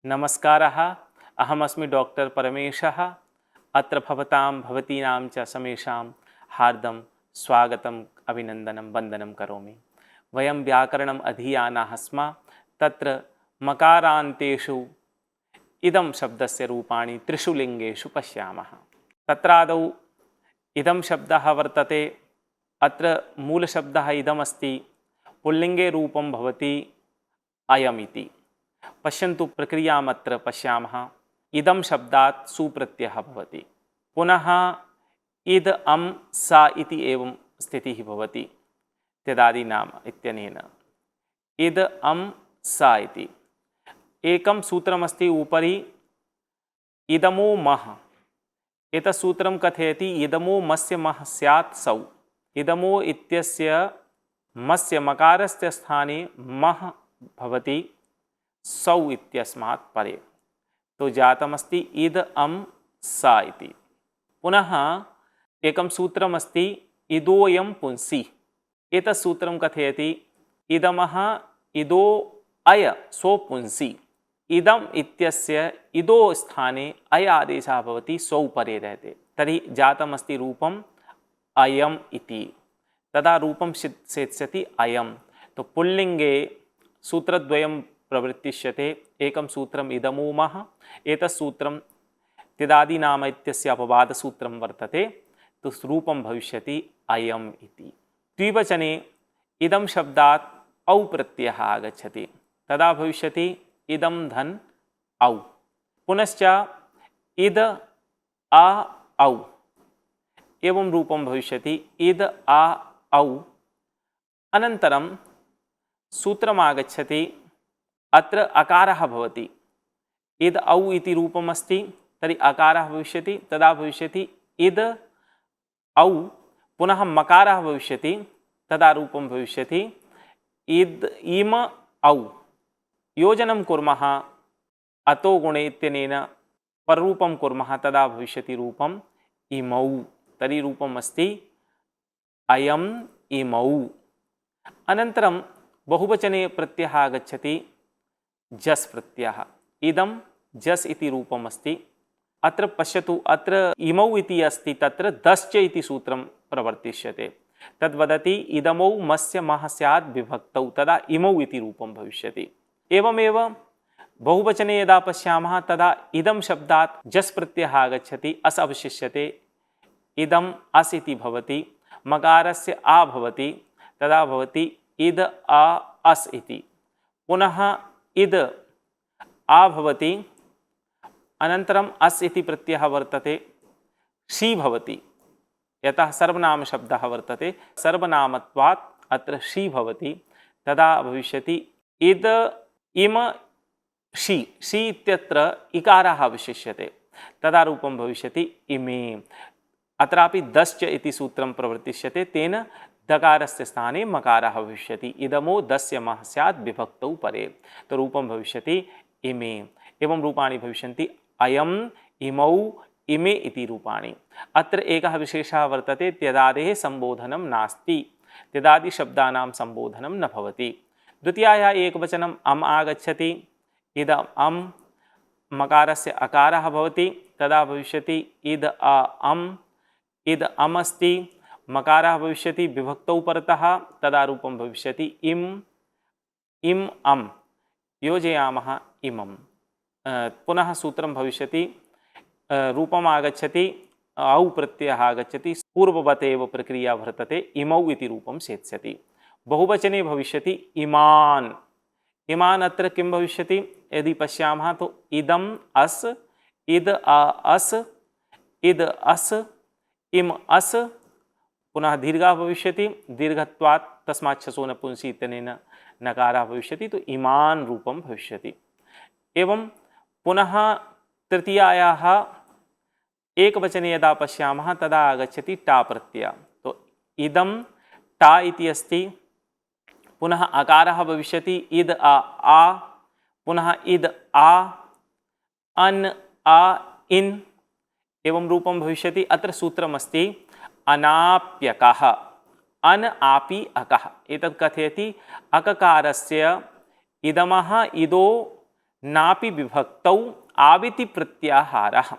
नमस्कारः। अहमस्मि डॉक्टर परमेशः। अत्र भवतीनां च समेषां हार्दं स्वागतम् अभिनन्दनं वन्दनं करोमि। वयं व्याकरणम् अधीयानाः स्मः। तत्र मकारान्तेषु इदं शब्दस्य रूपाणि त्रिषु लिङ्गेषु पश्यामः। तत्रादौ इदं शब्दः वर्तते। अत्र मूलशब्दः इदमस्ति। पुल्लिङ्गे रूपं भवति अयमिति। पश्यन्तु, प्रक्रियामत्र पश्यामः। इदं शब्दात् सुप्रत्ययः भवति। पुनः इद अं सा इति एवं स्थितिः भवति त्यदादिनाम इत्यनेन। इद अं सा इति एकं सूत्रमस्ति उपरि। इदमो मः, एतत् सूत्रं कथयति इदमो मस्य मः स्यात् सौ। इदमो इत्यस्य मस्य मकारस्य स्थाने मः भवति सौ इत्यस्मात् परे, तो जातमस्ति इद अं सा इति। पुनः एकं सूत्रमस्ति इदोऽयं पुंसि। एतत् सूत्रं कथयति इदमः इदो अय सो पुंसि। इदम् इत्यस्य इदो स्थाने अय आदेशः भवति, सौ परे रहते, तर्हि जातमस्ति रूपम् अयम् इति। तदा रूपं सेत्स्यति अयं। तो पुल्लिङ्गे सूत्रद्वयं प्रवृत्तिष्यते। एकं सूत्रम् इदमो मः, एतत् सूत्रं तिदादिनाम इत्यस्य अपवादसूत्रं वर्तते, तो रूपं भविष्यति अयम् इति। द्विवचने इदं शब्दात् औ प्रत्ययः आगच्छति, तदा भविष्यति इदं धन् औ। पुनश्च इद आ औ, एवं रूपं भविष्यति इद आ औ। अनन्तरं सूत्रम् आगच्छति। अत्र अकारः भवति। इद औ इति रूपमस्ति, तर्हि अकारः भविष्यति, तदा भविष्यति इद औ। पुनः मकारः भविष्यति, तदा रूपं भविष्यति इद इम औ। योजनं कुर्मः अतो गुणे इत्यनेन पररूपं कुर्मः, तदा भविष्यति रूपम् इमौ। तर्हि रूपम् अस्ति अयम् इमौ। अनन्तरं बहुवचने प्रत्ययः आगच्छति जस् प्रत्ययः। इदं जस् इति रूपम् अस्ति। अत्र पश्यतु, अत्र इमौ इति अस्ति, तत्र दश्च इति सूत्रं प्रवर्तिष्यते। तद्वदति इदमौ मस्य मः स्यात् विभक्तौ, तदा इमौ इति रूपं भविष्यति। एवमेव बहुवचने यदा पश्यामः तदा इदं शब्दात् जस् प्रत्ययः आगच्छति, अस् अवशिष्यते, इदम् अस् इति भवति। मकारस्य आ भवति, तदा भवति इद आ अस् इति। पुनः इद आ भवति, अनन्तरम् अस् इति प्रत्ययः वर्तते, शी भवति। यतः सर्वनाम शब्दः वर्तते, सर्वनामत्वात् अत्र शी भवति, तदा भविष्यति इद इम शी। शी इत्यत्र इकारः अवशिष्यते, तदा रूपं भविष्यति इमे। अत्रापि दश्च इति सूत्रं प्रवर्तिष्यते, तेन दकारस्य स्थाने मकारः भविष्यति। इदमो दस्य मः स्यात् विभक्तौ परे, तो रूपं भविष्यति इमे। एवं रूपाणि भविष्यन्ति अयम् इमौ इमे इति रूपाणि। अत्र एकः विशेषः वर्तते, त्यदादेः सम्बोधनं नास्ति। त्यदादि शब्दानां सम्बोधनं न भवति। द्वितीयायाः एकवचनम् अम् आगच्छति। इदम् अम्, मकारस्य अकारः भवति, तदा भविष्यति इद अ अम्। इद अम् अस्ति, मकारः भविष्यति विभक्तौ परतः, तदा रूपं भविष्यति इम् इम् अम्। योजयामः इमम्। पुनः सूत्रं भविष्यति, रूपम् आगच्छति, औ प्रत्ययः आगच्छति, पूर्ववत् एव प्रक्रिया वर्तते, इमौ इति रूपं सेत्स्यति। बहुवचने भविष्यति इमान्। इमान् अत्र किं भविष्यति यदि पश्यामः, तो इदम् अस्, इद आ अस्, इद अस्, इम अस्। पुनः दीर्घः भविष्यति, दीर्घत्वात् तस्मात् छसो नपुंसि इत्यनेन नकारः भविष्यति, तो इमान् रूपं भविष्यति। एवं पुनः तृतीयायाः एकवचने यदा पश्यामः तदा आगच्छति टा प्रत्ययः। तो इदं टा इति अस्ति, पुनः अकारः भविष्यति इद आ, पुनः इद आ, अन् आ इन्, एवं रूपं भविष्यति। अत्र सूत्रमस्ति अनाप्यकः, अन आपि अकः। एतत् कथयति अककारस्य इदमः इदो नापि विभक्तौ आविति प्रत्याहारः।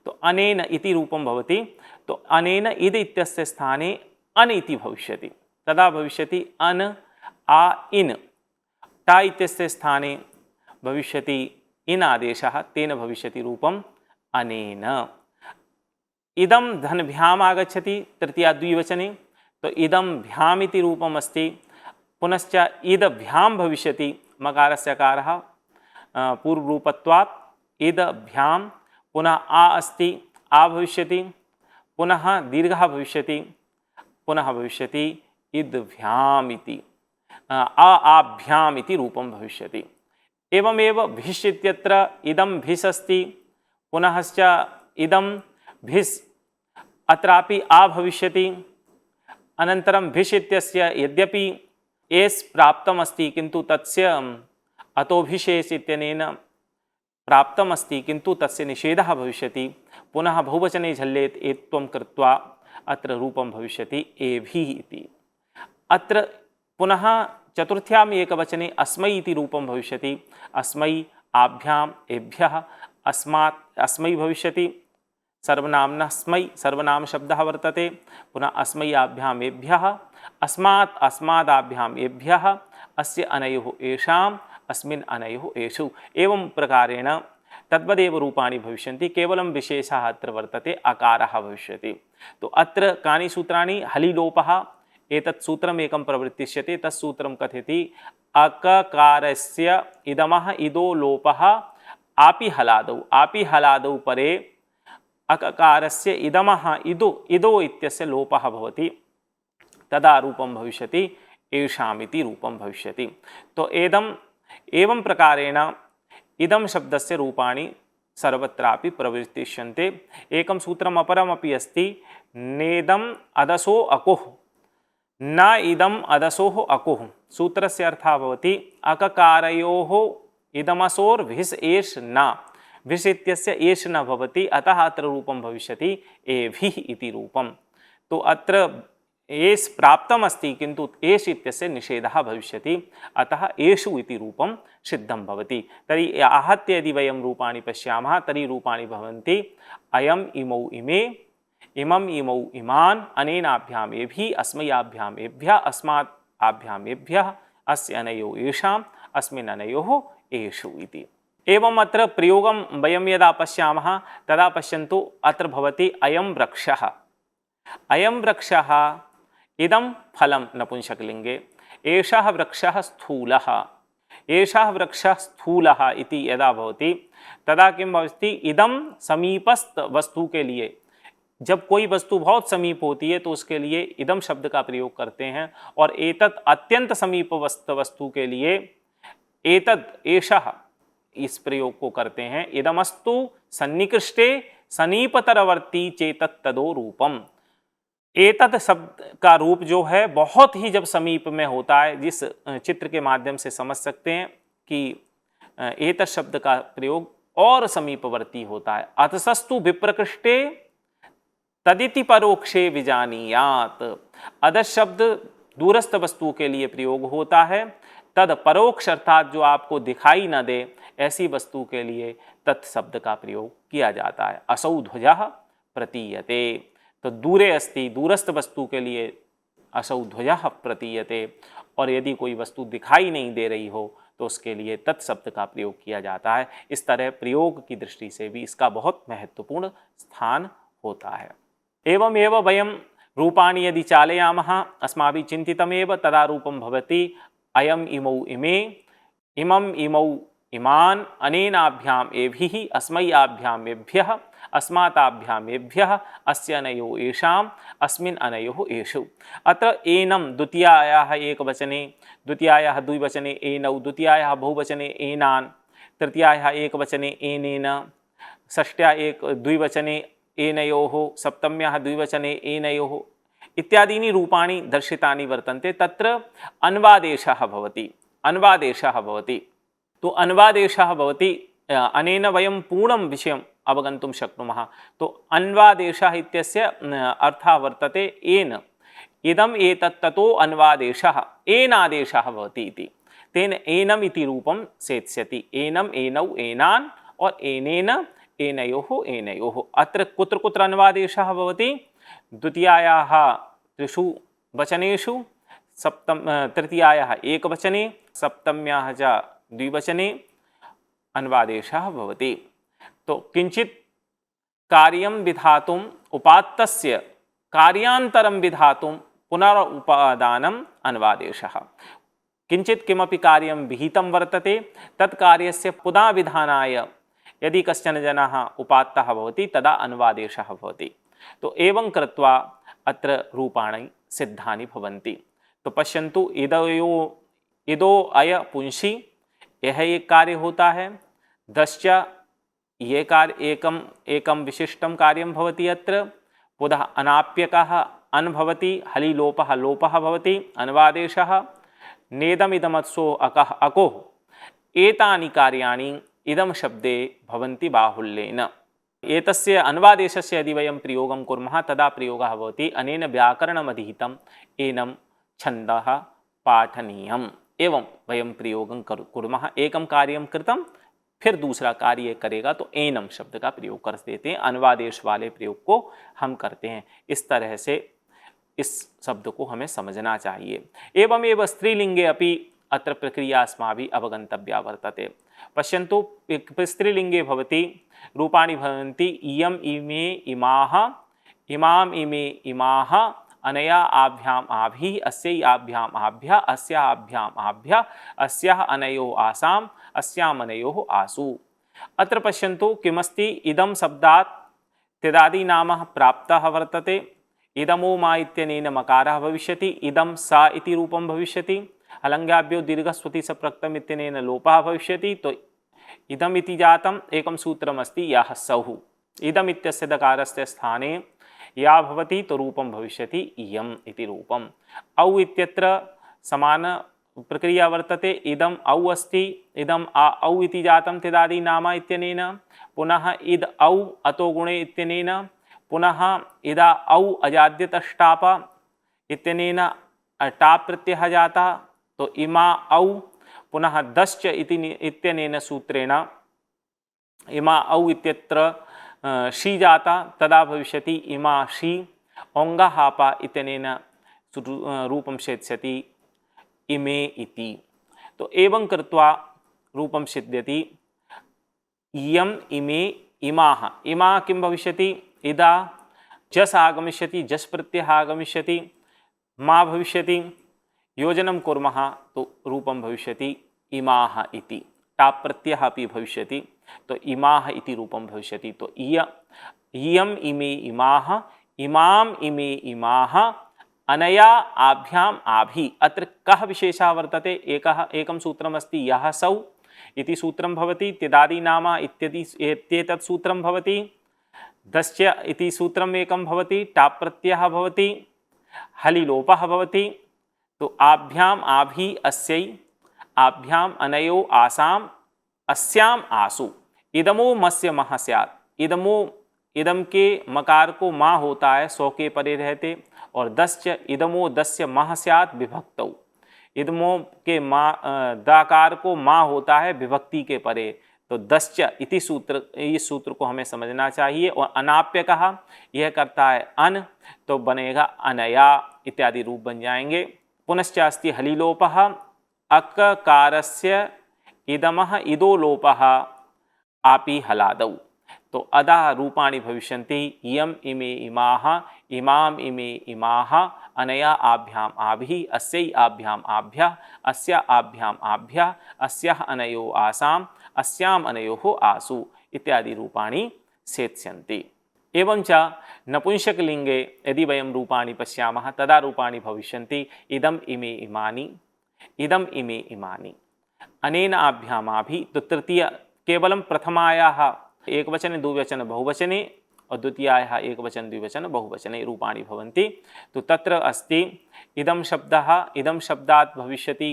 तो अनेन इति रूपं भवति। तो अनेन इद इत्यस्य स्थाने अन इति भविष्यति। तदा भविष्यति अन आ इन। टा इत्यस्य स्थाने भविष्यति इन आदेशः, तेन भविष्यति रूपम् अनेन। इदं धनभ्याम् आगच्छति तृतीया द्विवचने, तो इदं भ्याम् इति रूपम् अस्ति। पुनश्च इदभ्यां भविष्यति, मकारस्य अकारः पूर्वरूपत्वात् इदभ्यां। पुनः आ अस्ति, आ भविष्यति, पुनः दीर्घः भविष्यति, पुनः भविष्यति इदभ्याम् इति, आभ्याम् इति रूपं भविष्यति। एवमेव भिष् इत्यत्र इदं भिस् अस्ति, पुनश्च इदं भिस्, अत्रापि आ भविष्यति। अनन्तरं भिष् इत्यस्य यद्यपि एस् प्राप्तम् अस्ति, किन्तु तस्य अतोभिषेस् इत्यनेन प्राप्तम् अस्ति, किन्तु तस्य निषेधः भविष्यति। पुनः बहुवचने झल्लेत् एत्वं कृत्वा अत्र रूपं भविष्यति एभिः इति। अत्र पुनः चतुर्थ्याम् एकवचने अस्मै इति रूपं भविष्यति। अस्मै, आभ्याम्, एभ्यः, अस्मात्, अस्मै भविष्यति। सर्वनाम्नः स्मै सर्वनाम शब्दः वर्तते। पुनः अस्मै आभ्याम् एभ्यः, अस्मात् अस्मादाभ्याम् एभ्यः, अस्य अनयोः येषाम्, अस्मिन् अनयोः येषु। एवं प्रकारेण तद्वदेव रूपाणि भविष्यन्ति। केवलं विशेषः अत्र वर्तते, अकारः भविष्यति। तो अत्र कानि सूत्राणि? हलिलोपः, एतत् सूत्रम् एकं प्रवर्तिष्यते। तत्सूत्रं कथयति अककारस्य इदमः इदो लोपः आपि हलादौ। आपि हलादौ परे अककारस्य इदमः इदो इदो इत्यस्य लोपः भवति, तदा रूपं भविष्यति येषाम् इति रूपं भविष्यति। तो एवं प्रकारेण इदं शब्दस्य रूपाणि सर्वत्रापि प्रवर्तिष्यन्ते। एकं सूत्रम् अपरमपि अस्ति, नेदम् अदसो अकुः, न इदम् अदसोः अकुः। सूत्रस्य अर्थः भवति अककारयोः इदमसोर्भिस् एष् न, भिस् इत्यस्य एष् न भवति, अतः अत्र रूपं भविष्यति एभिः इति रूपं। तो अत्र एस् प्राप्तम् अस्ति, किन्तु एष् इत्यस्य निषेधः भविष्यति, अतः एषु इति रूपं सिद्धं भवति। तर्हि आहत्य यदि वयं रूपाणि पश्यामः, तर्हि रूपाणि भवन्ति अयम् इमौ इमे, इमम् इमौ इमान्, अनेनाभ्याम् एभिः, अस्मयाभ्याम् एभ्यः, अस्मात् आभ्याम् एभ्यः, अस्य अनयोः येषाम्, अस्मिन् अनयोः येषु इति। एवम् अत्र प्रयोगं वयं यदा पश्यामः तदा पश्यन्तु, अत्र भवति अयं वृक्षः। अयं वृक्षः, इदं फलं नपुंसकलिङ्गे, एषः वृक्षः स्थूलः। एषः वृक्षः स्थूलः इति यदा भवति तदा किं भवति? इदं समीपस्थ वस्तु के लिए, जब कोई वस्तु बहुत समीप होती है तो उसके लिए इदम शब्द का प्रयोग करते हैं, और एतत् अत्यंत समीपस्थ वस्तु के लिए एतद्, एषः, इस प्रयोग को करते हैं। इदमस्तु सन्निकृष्टे समीपतरवर्ती चेतत् तदो रूपम। एतत् शब्द का रूप जो है बहुत ही जब समीप में होता है, जिस चित्र के माध्यम से समझ सकते हैं कि एतत् शब्द का प्रयोग और समीपवर्ती होता है। अतसस्तु विप्रकृष्टे तदिति परोक्षे विजानीयात। अदर शब्द दूरस्थ वस्तु के लिए प्रयोग होता है, तद परोक्ष अर्थात जो आपको दिखाई न दे ऐसी वस्तु के लिए तत् शब्द का प्रयोग किया जाता है। असौ ध्वजः प्रतीयते, तो दूरे अस्ति, दूरस्थ वस्तु के लिए असौ ध्वजः प्रतीयते, और यदि कोई वस्तु दिखाई नहीं दे रही हो तो उसके लिए तत् शब्द का प्रयोग किया जाता है। इस तरह प्रयोग की दृष्टि से भी इसका बहुत महत्वपूर्ण स्थान होता है। एवमेव वयं रूपाणि यदि चालयामः अस्माभिः चिन्तितमेव, तदा रूपं भवति अयम् इमौ इमे, इमम् इमौ इमान्, अनेनाभ्याम् एभिः, अस्मयाभ्याम् एभ्यः, अस्माताभ्याम् एभ्यः, अस्य अनयोः येषाम्, अस्मिन् अनयोः येषु। अत्र एनं द्वितीयायाः एकवचने, द्वितीयायाः द्विवचने एनौ, द्वितीयायाः बहुवचने एनान्, तृतीयायाः एकवचने एनेन, षष्ट्या एक द्विवचने एनयोः, सप्तम्याः द्विवचने एनयोः इत्यादीनि रूपाणि दर्शितानि वर्तन्ते। तत्र अन्वादेशः भवति, अन्वादेशः भवति। तो अन्वादेशः भवति, अनेन वयं पूर्णं विषयम् अवगन्तुं शक्नुमः। तो अन्वादेशः इत्यस्य अर्थः वर्तते एन, इदम् एतत् ततो अन्वादेशः, एनादेशः भवति इति। तेन एनम इति रूपं सेत्स्यति। एनम, एनौ, एनान् और एनेन, एनयोः, एनयोः। अत्र कुत्र कुत्र अन्वादेशः भवति? द्वितीयायाः त्रिषु वचनेषु, तृतीयायाः एकवचने, सप्तम्याः च द्विवचने अन्वादेशः भवति। तो किंचित कार्यं विधातुम् उपात्तस्य कार्यान्तरं विधातुं पुनरुपादानम् अन्वादेशः। किंचित किमपि कार्यं विहितं वर्तते, तत् कार्यस्य पुनः विधानाय यदि कश्चन जनः उपात्तः भवति तदा अन्वादेशः भवति। तो एवं कृत्वा अत्र रूपाणि सिद्धानि भवन्ति। तो पश्यन्तु, इदो अय पुंसि, यह एक कार्य होता है। दश्च, ये कार्य एकम विशिष्टं कार्यं भवति। अत्र पुनः अनाप्यकः अन् भवति, हलिलोपः लोपः भवति, अन्वादेशः। नेदमिदमत्सो अकः अकोः, एतानि कार्याणि इदं शब्दे भवन्ति बाहुल्येन। एतस्य अन्वादेशस्य यदि वयं प्रयोगं कुर्मः तदा प्रयोगः भवति अनेन व्याकरणमधीतम् एनं छन्दः पाठनीयम्। एवं वयं प्रयोगं कुर्मः। एकं कार्यं कृतं, फिर दूसरा कार्य करेगा तो एनम शब्द का प्रयोग कर देते हैं। अन्वादेश वाले प्रयोग को हम करते हैं। इस तरह से इस शब्द को हमें समझना चाहिए। एवमेव स्त्रीलिंगे अपि अत्र प्रक्रिया अस्माभिः अवगन्तव्या वर्तते। पश्यन्तु, स्त्रीलिंगे भवति रूपाणि भवन्ति इयम्, इमे, इमाः, इमाम्, इमे, इमाः, अनया आभ्याम् आभिः, अस्यै आभ्याम् आभ्यः, अस्या आभ्याम् आभ्यः, अस्याः अनयोः आसाम्, अस्याम् अनयोः आसु। अत्र पश्यन्तु किमस्ति, इदं शब्दात् तिदादि नाम प्राप्तः वर्तते। इदमो मा इत्यनेन मकारः भविष्यति। इदं सा इति रूपं भविष्यति। हलङ्गाभ्यो दीर्घस्वति सप्रक्तम् इत्यनेन लोपः भविष्यति। तो इदम् इति जातम् एकं सूत्रमस्ति यः सौः। इदम् इत्यस्य दकारस्य स्थाने या भवति तो रूपं भविष्यति इयम् इति रूपम्। औ इत्यत्र समान प्रक्रिया वर्तते। इदम् औ अस्ति, इदम् औ इति जातं तिदादि नाम इत्यनेन। पुनः इद औ अतो गुणे इत्यनेन। पुनः इदा औ अजाद्यतष्टाप इत्यनेन टाप् प्रत्ययः जातः। तो इमा औ, पुनः दश्च इत्यनेन सूत्रेण इमा औ इत्यत्र शी जाता, तदा भविष्यति इमा शी। ओङ्गहापा इत्यनेन रूपं सेत्स्यति इमे इति। तो एवं कृत्वा रूपं सिद्ध्यति इयम्, इमे, इमाः। इमा किं भविष्यति? इदा जस् आगमिष्यति, जस् प्रत्ययः आगमिष्यति, मा भविष्यति। योजनं कुर्मः तो रूपं भविष्यति इमाः इति। टाप् प्रत्ययः अपि भविष्यति, तो इमाः इति रूपं भविष्यति। तो इयम्, इमे, इमाः, इमाम्, इमे, इमाः, अनया आभ्याम् आभि। अत्र कः विशेषः वर्तते? एकं सूत्रमस्ति यः सौ इति सूत्रं भवति। तिदादि नाम इत्येतत् सूत्रं भवति। दश्च इति सूत्रम् एकं भवति। टाप् प्रत्ययः भवति, हलिलोपः भवति। तो आभ्याम् आभि, अस्यै, आभ्याम् अनयो आसाम्, अस्याम् आसु। इदमो मस्य मह स्यात्। इदम के मकार को मा होता है, सौ के परे रहते। और दश्च इदमो दस्य मह स्यात् विभक्तौ। इदमो के मा दाकार को मा होता है विभक्ति के परे। तो दश्च इति सूत्र, इस सूत्र को हमें समझना चाहिए। और अनाप्य कहा, यह करता है अन, तो बनेगा अनया इत्यादि रूप बन जाएंगे। पुनश्च अस्ति हलिलोपः। अककारस्य इदमः इदो लोपः आपि हलादौ। तो अदा रूपाणि भविष्यन्ति इयम्, इमे, इमाः, इमाम्, इमे, इमाः, अनया आभ्याम् आभिः, अस्यै आभ्याम् आभ्यः, अस्या आभ्याम् आभ्यः, अस्याः अनयो आसाम्, अस्याम् अनयोः आसु इत्यादि रूपाणि सेत्स्यन्ति। एवं च नपुंसकलिंगे यदि वयं रूपाणि पश्यामः तदा रूपाणि भविष्यन्ति इदम्, इमे, इमानि, इदम्, इमे, इमानि, अनेन आभ्याम् आभि। तो तृतीय केवलं प्रथमायाः एकवचने, द्विवचने, बहुवचने और द्वितीयायाः एकवचन, द्विवचन, बहुवचने रूपाणि भवन्ति। तो तत्र अस्ति इदं शब्दः, इदं शब्दात् भविष्यति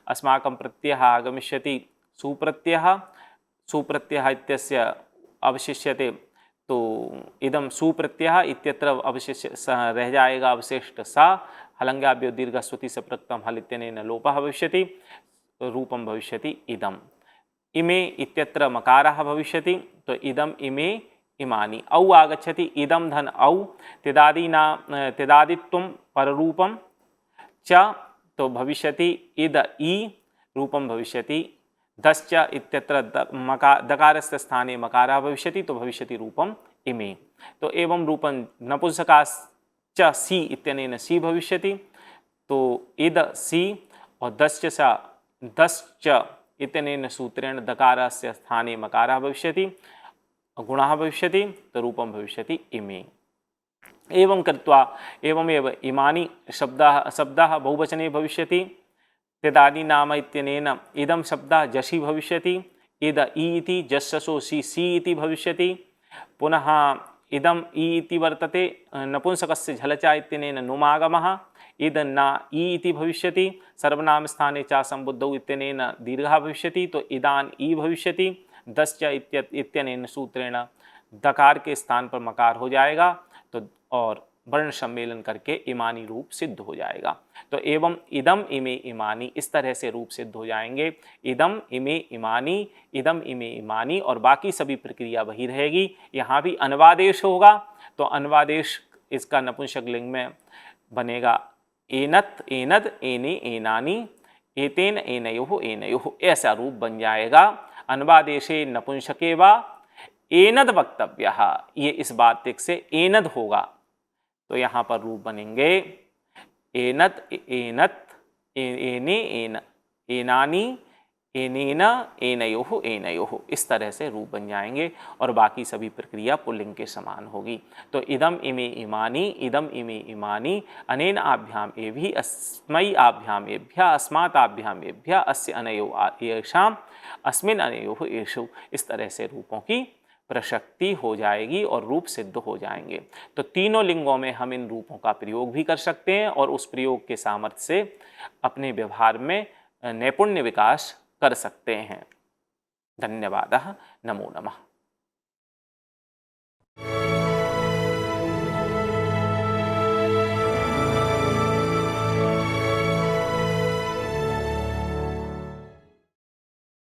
अस्माकं प्रत्ययः आगमिष्यति सुप्रत्ययः। सुप्रत्ययः इत्यस्य अवशिष्यते, तो इदं सुप्रत्ययः इत्यत्र अवशिष्य रह जाएगा अवशिष्ट सा। हलङ्गाभ्यो दीर्घस्वति सप्रक्तं हल इत्यनेन लोपः भविष्यति। रूपं भविष्यति इदम्। इमे इत्यत्र मकारः भविष्यति, तो इदम् इमे इमानि। औ आगच्छति, इदं धन औ, तिदादित्वं पररूपं च, तो भविष्यति इद ई, रूपं भविष्यति दश्च इत्यत्र दकारस्य स्थाने मकारः भविष्यति, तो भविष्यति रूपम् इमे। तो एवं रूपं नपुंसकाश्च सी इत्यनेन सी भविष्यति, तो इद सी, और दश्च इत्यनेन सूत्रेण दकारस्य स्थाने मकारः भविष्यति, गुणः भविष्यति, तो रूपं भविष्यति इमे। एवं कृत्वा एवमेव इमानि शब्दः बहुवचने भविष्यति। तिदादि नाम इत्यनेन इदं शब्दः जसि भविष्यति, इद ई इति, जस्सो सी इति भविष्यति। पुनः इदम् ई इति वर्तते, नपुंसकस्य झलचा इत्यनेन नुमागमः, इद न ई इति भविष्यति। सर्वनाम स्थाने च संबुद्धौ इत्यनेन दीर्घः भविष्यति, तो इदान ई भविष्यति। दश्च इत्यनेन सूत्रेण दकार के स्थान पर मकार हो जाएगा, तो और वर्ण सम्मेलन करके इमानी रूप सिद्ध हो जाएगा। तो एवं इदम इमे इमानी, इस तरह से रूप सिद्ध हो जाएंगे। इदम इमे इमानी, इदम इमे इमानी, और बाकी सभी प्रक्रिया वही रहेगी। यहाँ भी अनुवादेश होगा, तो अनुवादेश इसका नपुंसक लिंग में बनेगा एनत एनद एने एनानी, एतेन एनयोः एनयोः, ऐसा रूप बन जाएगा। अनुवादेशे नपुंसके वा एनद वक्तव्यः, ये इस वार्तिक से एनद होगा, तो यहाँ पर रूप बनेंगे एनत एनत एने एन एनानी एनेन एनयोः एनयोः, इस तरह से रूप बन जाएंगे और बाकी सभी प्रक्रिया पुल्लिंग के समान होगी। तो इदम इमे इमानी, इदम इमे इमानी, अनेन आभ्याम एभि, अस्मै आभ्याम एभ्यः, अस्मात् आभ्याम एभ्यः, अस्य अनयो येषाम्, अस्मिन् अनयोः येषु, इस तरह से रूपों की प्रशक्ति हो जाएगी और रूप सिद्ध हो जाएंगे। तो तीनों लिंगों में हम इन रूपों का प्रयोग भी कर सकते हैं और उस प्रयोग के सामर्थ्य से अपने व्यवहार में नैपुण्य विकास कर सकते हैं। धन्यवादः। नमो नमः।